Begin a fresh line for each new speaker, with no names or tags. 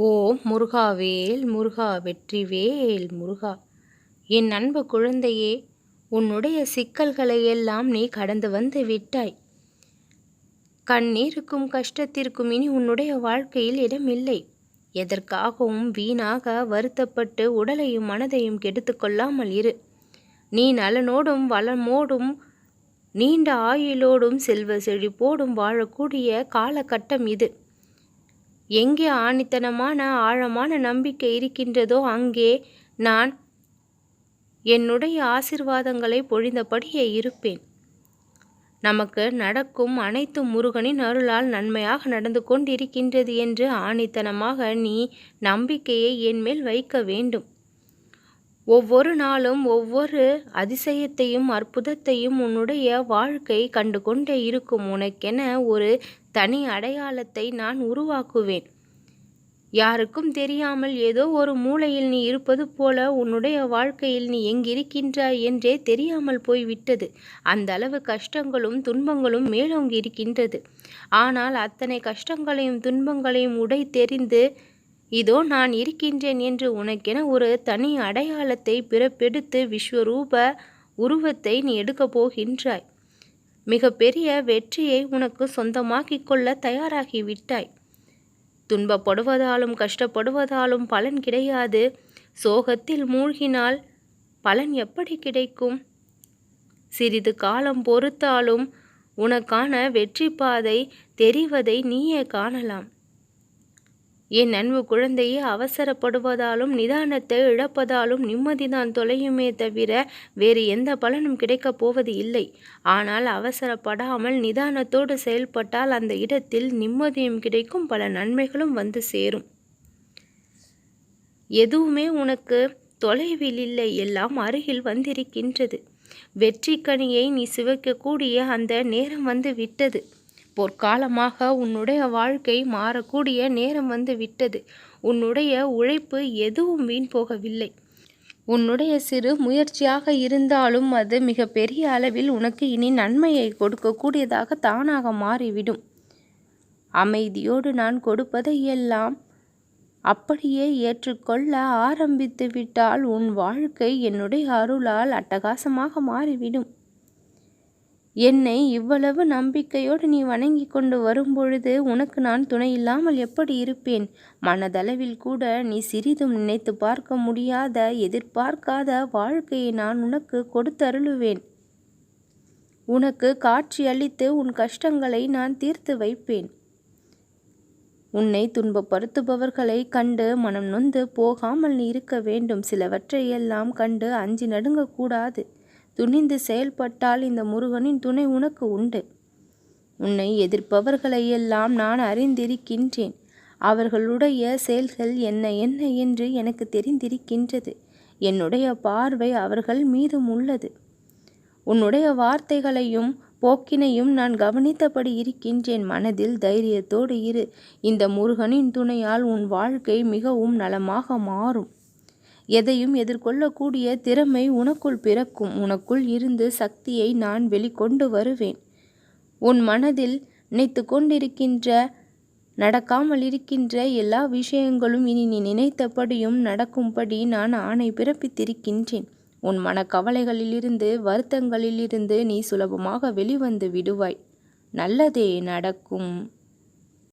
ஓம் முருகாவேல் முருகா வெற்றிவேல் முருகா. என் அன்பு குழந்தையே, உன்னுடைய சிக்கல்களை எல்லாம் நீ கடந்து வந்து விட்டாய். கண்ணீருக்கும் கஷ்டத்திற்கும் இனி உன்னுடைய வாழ்க்கையில் இடமில்லை. எதற்காகவும் வீணாக வருத்தப்பட்டு உடலையும் மனதையும் கெடுத்து கொள்ளாமல் இரு. நீ நலனோடும் வளமோடும் நீண்ட ஆயுளோடும் செல்வ செழிப்போடும் வாழக்கூடிய காலகட்டம் இது. எங்கே ஆணித்தனமான ஆழமான நம்பிக்கை இருக்கின்றதோ அங்கே நான் என்னுடைய ஆசிர்வாதங்களை பொழிந்தபடியே இருப்பேன். நமக்கு நடக்கும் அனைத்தும் முருகனின் அருளால் நன்மையாக நடந்து கொண்டிருக்கின்றது என்று ஆணித்தனமாக நீ நம்பிக்கையை என் மேல் வைக்க வேண்டும். ஒவ்வொரு நாளும் ஒவ்வொரு அதிசயத்தையும் அற்புதத்தையும் உன்னுடைய வாழ்க்கை கண்டு கொண்டே இருக்கும். உனக்கென ஒரு தனி அடையாளத்தை நான் உருவாக்குவேன். யாருக்கும் தெரியாமல் ஏதோ ஒரு மூலையில் நீ இருப்பது போல உன்னுடைய வாழ்க்கையில் நீ எங்கிருக்கின்றாய் என்றே தெரியாமல் போய்விட்டது. அந்த அளவு கஷ்டங்களும் துன்பங்களும் மேலோங்கி இருக்கின்றது. ஆனால் அத்தனை கஷ்டங்களையும் துன்பங்களையும் தெரிந்து இதோ நான் இருக்கின்றேன் என்று உனக்கென ஒரு தனி அடையாளத்தை பிறப்பெடுத்து விஸ்வரூப உருவத்தை நீ எடுக்கப் போகின்றாய். மிக பெரிய வெற்றியை உனக்கு சொந்தமாக்கிக் கொள்ள தயாராகிவிட்டாய். துன்பப்படுவதாலும் கஷ்டப்படுவதாலும் பலன் கிடையாது. சோகத்தில் மூழ்கினால் பலன் எப்படி கிடைக்கும்? சிறிது காலம் பொறுத்தாலும் உனக்கான வெற்றி பாதை தெரிவதை நீயே காணலாம். என் அன்பு குழந்தையே, அவசரப்படுவதாலும் நிதானத்தை இழப்பதாலும் நிம்மதிதான் தொலையுமே தவிர வேறு எந்த பலனும் கிடைக்கப் போவது இல்லை. ஆனால் அவசரப்படாமல் நிதானத்தோடு செயல்பட்டால் அந்த இடத்தில் நிம்மதியும் கிடைக்கும், பல நன்மைகளும் வந்து சேரும். எதுவுமே உனக்கு தொலைவில் இல்லை, எல்லாம் அருகில் வந்திருக்கின்றது. வெற்றி கனியை நீ சுவைக்கக்கூடிய அந்த நேரம் வந்து விட்டது. பொற்காலமாக உன்னுடைய வாழ்க்கை மாறக்கூடிய நேரம் வந்து விட்டது. உன்னுடைய உழைப்பு எதுவும் வீண் போகவில்லை. உன்னுடைய சிறு முயற்சியாக இருந்தாலும் அது மிக பெரிய அளவில் உனக்கு இனி நன்மையை கொடுக்கக்கூடியதாக தானாக மாறிவிடும். அமைதியோடு நான் கொடுப்பதை எல்லாம் அப்படியே ஏற்றுக்கொள்ள ஆரம்பித்து விட்டால் உன் வாழ்க்கை என்னுடைய அருளால் அட்டகாசமாக மாறிவிடும். என்னை இவ்வளவு நம்பிக்கையோடு நீ வணங்கி கொண்டு வரும்பொழுது உனக்கு நான் துணை இல்லாமல் எப்படி இருப்பேன்? மனதளவில் கூட நீ சிறிதும் நினைத்து பார்க்க முடியாத எதிர்பார்க்காத வாழ்க்கையை நான் உனக்கு கொடுத்தருளுவேன். உனக்கு காட்சி அளித்து உன் கஷ்டங்களை நான் தீர்த்து வைப்பேன். உன்னை துன்பப்படுத்துபவர்களை கண்டு மனம் நொந்து போகாமல் நீ இருக்க வேண்டும். சிலவற்றையெல்லாம் கண்டு அஞ்சி நடுங்கக்கூடாது. துணிந்து செயல்பட்டால் இந்த முருகனின் துணை உனக்கு உண்டு. உன்னை எதிர்ப்பவர்களையெல்லாம் நான் அறிந்திருக்கின்றேன். அவர்களுடைய செயல்கள் என்ன என்று எனக்கு தெரிந்திருக்கின்றது. என்னுடைய பார்வை அவர்கள் மீதும் உள்ளது. உன்னுடைய வார்த்தைகளையும் போக்கினையும் நான் கவனித்தபடி இருக்கின்றேன். மனதில் தைரியத்தோடு இரு. இந்த முருகனின் துணையால் உன் வாழ்க்கை மிகவும் நலமாக மாறும். எதையும் எதிர்கொள்ளக்கூடிய திறமை உனக்குள் பிறக்கும். உனக்குள் இருந்து சக்தியை நான் வெளிக்கொண்டு வருவேன். உன் மனதில் நினைத்து கொண்டிருக்கின்ற நடக்காமல் இருக்கின்ற எல்லா விஷயங்களும் இனி நீ நினைத்தபடியும் நடக்கும்படி நான் ஆணை பிறப்பித்திருக்கின்றேன். உன் மனக்கவலைகளிலிருந்து வருத்தங்களிலிருந்து நீ சுலபமாக வெளிவந்து விடுவாய். நல்லதே நடக்கும்.